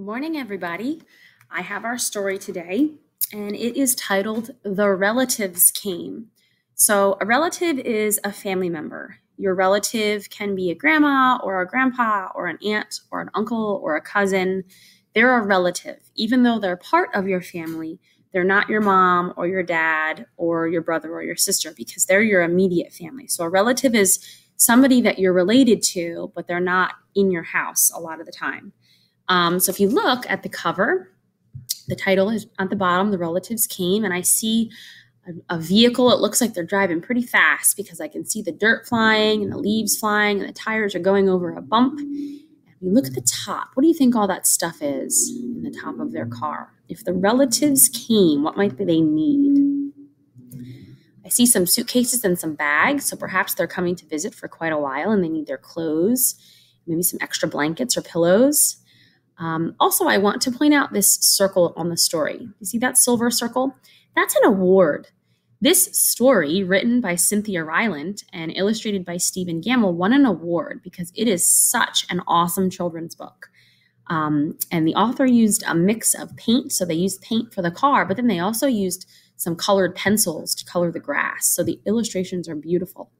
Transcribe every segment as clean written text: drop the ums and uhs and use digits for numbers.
Good morning, everybody. I have our story today, and it is titled The Relatives Came. So a relative is a family member. Your relative can be a grandma or a grandpa or an aunt or an uncle or a cousin. They're a relative. Even though they're part of your family, they're not your mom or your dad or your brother or your sister because they're your immediate family. So a relative is somebody that you're related to, but they're not in your house a lot of the time. So if you look at the cover, the title is at the bottom, The Relatives Came, and I see a vehicle. It looks like they're driving pretty fast because I can see the dirt flying and the leaves flying and the tires are going over a bump. And you look at the top. What do you think all that stuff is in the top of their car? If the relatives came, what might they need? I see some suitcases and some bags, so perhaps they're coming to visit for quite a while and they need their clothes, maybe some extra blankets or pillows. Also, I want to point out this circle on the story. You see that silver circle? That's an award. This story, written by Cynthia Rylant and illustrated by Stephen Gamble, won an award because it is such an awesome children's book. And the author used a mix of paint. So they used paint for the car, but then they also used some colored pencils to color the grass. So the illustrations are beautiful.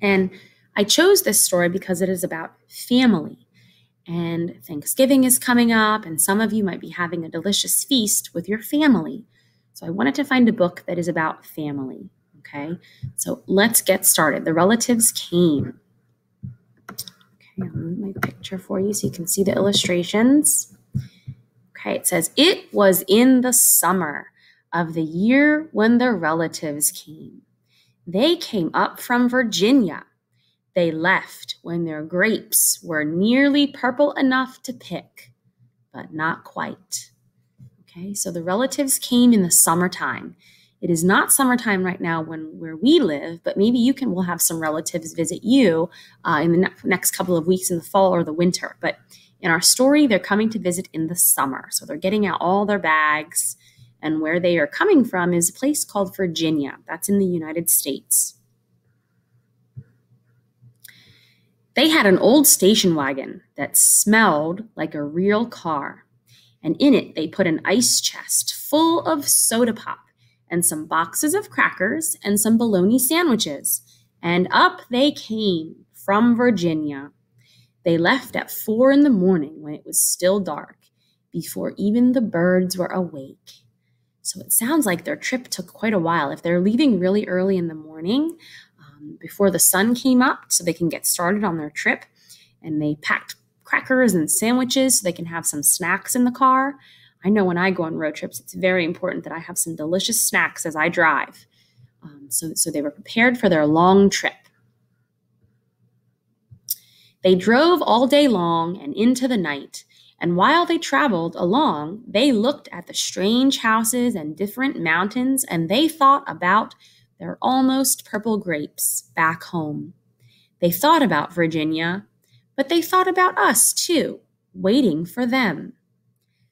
And I chose this story because it is about family. And Thanksgiving is coming up, and some of you might be having a delicious feast with your family. So I wanted to find a book that is about family, okay? So let's get started. The relatives came. Okay, I'll move my picture for you so you can see the illustrations. Okay, it says, "It was in the summer of the year when the relatives came. They came up from Virginia. They left when their grapes were nearly purple enough to pick, but not quite." Okay, so the relatives came in the summertime. It is not summertime right now where we live, but maybe we'll have some relatives visit you in the next couple of weeks in the fall or the winter. But in our story, they're coming to visit in the summer. So they're getting out all their bags, and where they are coming from is a place called Virginia. That's in the United States. They had an old station wagon that smelled like a real car, and in it they put an ice chest full of soda pop and some boxes of crackers and some bologna sandwiches, and up they came from Virginia. They left at 4 a.m. when it was still dark, before even the birds were awake. So it sounds like their trip took quite a while. If they're leaving really early in the morning, before the sun came up so they can get started on their trip, and they packed crackers and sandwiches so they can have some snacks in the car. I know when I go on road trips, it's very important that I have some delicious snacks as I drive. So they were prepared for their long trip. They drove all day long and into the night, and while they traveled along, they looked at the strange houses and different mountains, and they thought about their almost purple grapes back home. They thought about Virginia, but they thought about us too, waiting for them.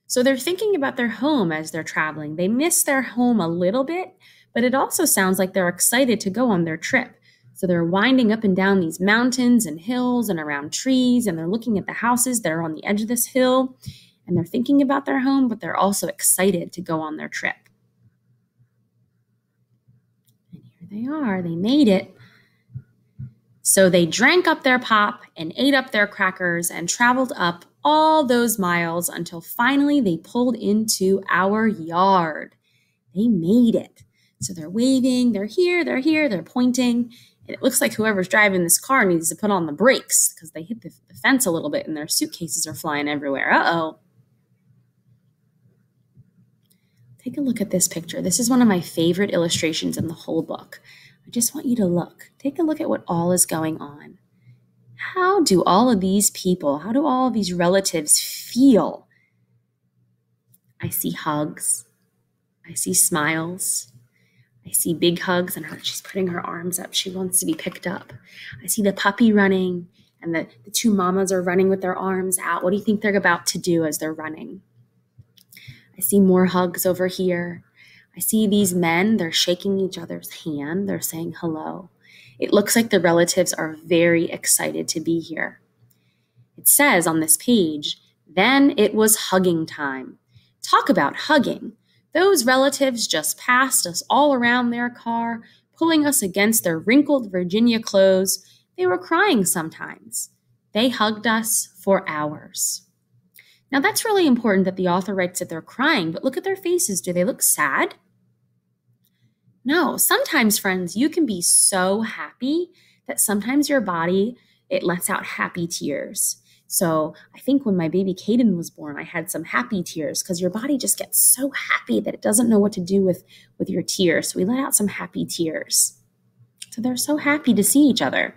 So they're thinking about their home as they're traveling. They miss their home a little bit, but it also sounds like they're excited to go on their trip. So they're winding up and down these mountains and hills and around trees, and they're looking at the houses that are on the edge of this hill, and they're thinking about their home, but they're also excited to go on their trip. They are. They made it. So they drank up their pop and ate up their crackers and traveled up all those miles until finally they pulled into our yard. They made it. So they're waving. They're here. They're here. They're pointing. And it looks like whoever's driving this car needs to put on the brakes because they hit the fence a little bit and their suitcases are flying everywhere. Uh-oh. Take a look at this picture. This is one of my favorite illustrations in the whole book. I just want you to look. Take a look at what all is going on. How do all of these people, how do all of these relatives feel? I see hugs. I see smiles. I see big hugs, and she's putting her arms up. She wants to be picked up. I see the puppy running, and the two mamas are running with their arms out. What do you think they're about to do as they're running? I see more hugs over here. I see these men, they're shaking each other's hand. They're saying hello. It looks like the relatives are very excited to be here. It says on this page, Then it was hugging time. Talk about hugging. Those relatives just passed us all around their car, pulling us against their wrinkled Virginia clothes. They were crying sometimes. They hugged us for hours. Now, that's really important that the author writes that they're crying, but look at their faces. Do they look sad? No. Sometimes, friends, you can be so happy that sometimes your body, it lets out happy tears. So I think when my baby Caden was born, I had some happy tears because your body just gets so happy that it doesn't know what to do with your tears. So we let out some happy tears. So they're so happy to see each other.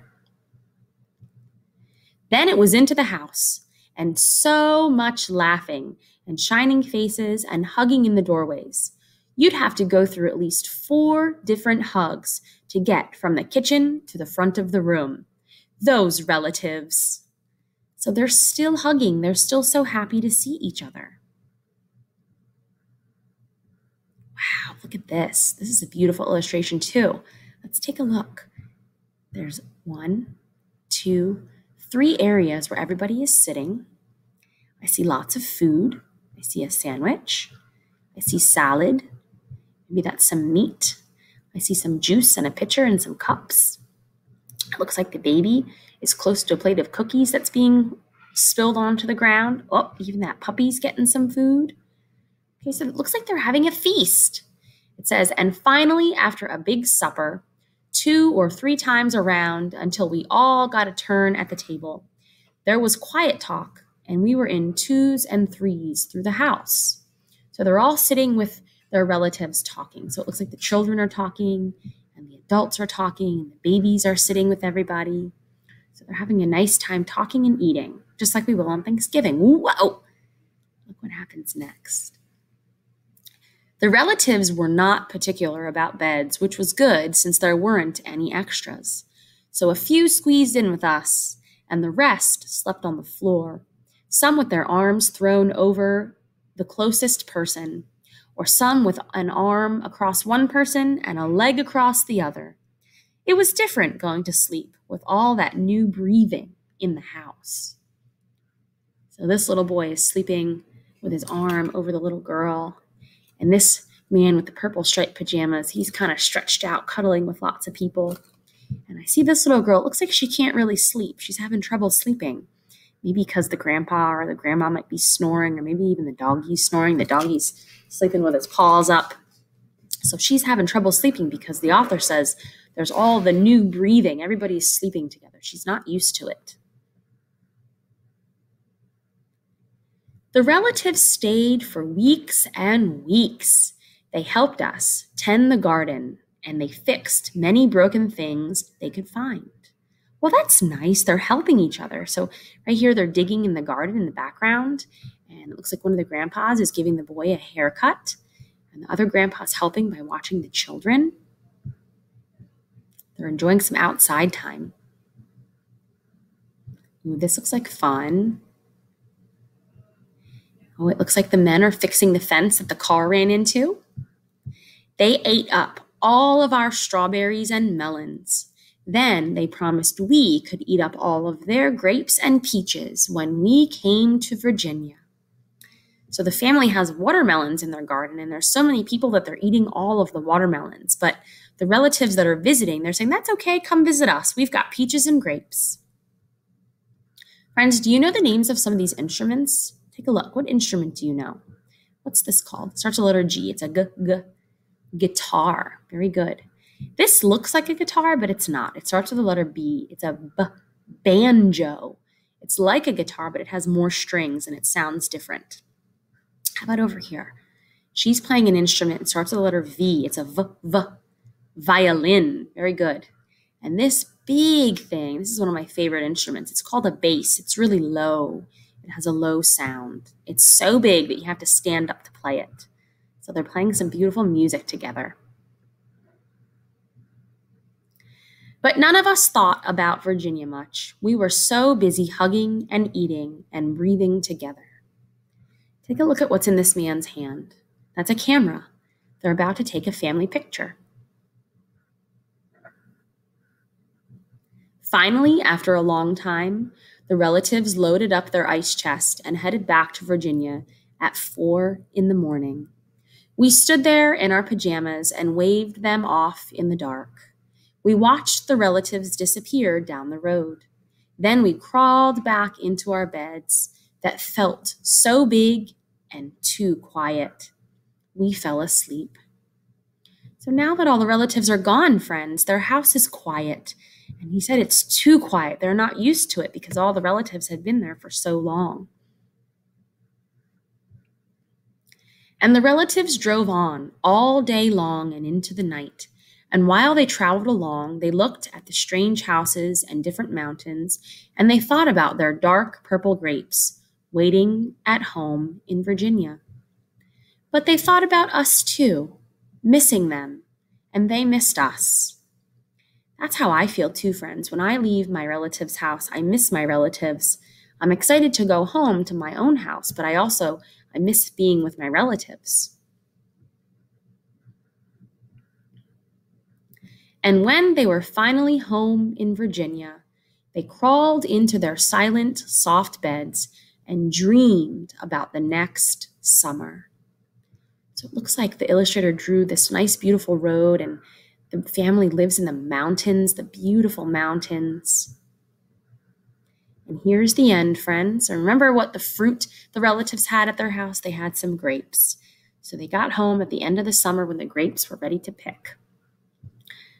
Then it was into the house, and so much laughing and shining faces and hugging in the doorways. You'd have to go through at least 4 different hugs to get from the kitchen to the front of the room. Those relatives. So they're still hugging. They're still so happy to see each other. Wow, look at this. This is a beautiful illustration too. Let's take a look. There's 1, 2, 3 areas where everybody is sitting. I see lots of food. I see a sandwich. I see salad. Maybe that's some meat. I see some juice and a pitcher and some cups. It looks like the baby is close to a plate of cookies that's being spilled onto the ground. Oh, even that puppy's getting some food. Okay, so it looks like they're having a feast. It says, and finally, after a big supper, 2 or 3 times around until we all got a turn at the table, there was quiet talk, and we were in 2s and 3s through the house. So they're all sitting with their relatives talking. So it looks like the children are talking, and the adults are talking, and the babies are sitting with everybody. So they're having a nice time talking and eating, just like we will on Thanksgiving. Whoa! Look what happens next. The relatives were not particular about beds, which was good since there weren't any extras. So a few squeezed in with us, and the rest slept on the floor, some with their arms thrown over the closest person, or some with an arm across one person and a leg across the other. It was different going to sleep with all that new breathing in the house. So this little boy is sleeping with his arm over the little girl. And this man with the purple striped pajamas, he's kind of stretched out, cuddling with lots of people. And I see this little girl. It looks like she can't really sleep. She's having trouble sleeping. Maybe because the grandpa or the grandma might be snoring, or maybe even the doggy's snoring. The doggy's sleeping with his paws up. So she's having trouble sleeping because the author says there's all the new breathing. Everybody's sleeping together. She's not used to it. The relatives stayed for weeks and weeks. They helped us tend the garden, and they fixed many broken things they could find. Well, that's nice. They're helping each other. So right here, they're digging in the garden in the background, and it looks like one of the grandpas is giving the boy a haircut, and the other grandpa's helping by watching the children. They're enjoying some outside time. Ooh, this looks like fun. Oh, it looks like the men are fixing the fence that the car ran into. They ate up all of our strawberries and melons. Then they promised we could eat up all of their grapes and peaches when we came to Virginia. So the family has watermelons in their garden, and there's so many people that they're eating all of the watermelons. But the relatives that are visiting, they're saying, that's okay, come visit us. We've got peaches and grapes. Friends, do you know the names of some of these instruments? Take a look. What instrument do you know? What's this called? It starts with the letter G. It's a guitar. Very good. This looks like a guitar, but it's not. It starts with the letter B. It's a banjo. It's like a guitar, but it has more strings and it sounds different. How about over here? She's playing an instrument. It starts with the letter V. It's a violin. Very good. And this big thing, this is one of my favorite instruments. It's called a bass. It's really low. It has a low sound. It's so big that you have to stand up to play it. So they're playing some beautiful music together. But none of us thought about Virginia much. We were so busy hugging and eating and breathing together. Take a look at what's in this man's hand. That's a camera. They're about to take a family picture. Finally, after a long time, the relatives loaded up their ice chest and headed back to Virginia at 4 in the morning. We stood there in our pajamas and waved them off in the dark. We watched the relatives disappear down the road. Then we crawled back into our beds that felt so big and too quiet. We fell asleep. So now that all the relatives are gone, friends, their house is quiet. And he said it's too quiet. They're not used to it because all the relatives had been there for so long. And the relatives drove on all day long and into the night. And while they traveled along, they looked at the strange houses and different mountains, and they thought about their dark purple grapes waiting at home in Virginia. But they thought about us too, missing them, and they missed us. That's how I feel too, friends. When I leave my relative's house, I miss my relatives. I'm excited to go home to my own house, but I miss being with my relatives. And when they were finally home in Virginia, they crawled into their silent, soft beds and dreamed about the next summer. So it looks like the illustrator drew this nice, beautiful road, and the family lives in the mountains, the beautiful mountains. And here's the end, friends. And remember what the fruit the relatives had at their house? They had some grapes. So they got home at the end of the summer when the grapes were ready to pick.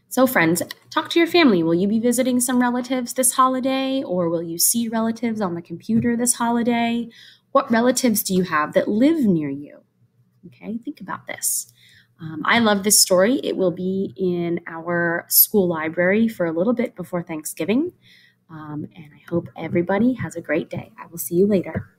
So friends, talk to your family. Will you be visiting some relatives this holiday, or will you see relatives on the computer this holiday? What relatives do you have that live near you? Okay, think about this. I love this story. It will be in our school library for a little bit before Thanksgiving. And I hope everybody has a great day. I will see you later.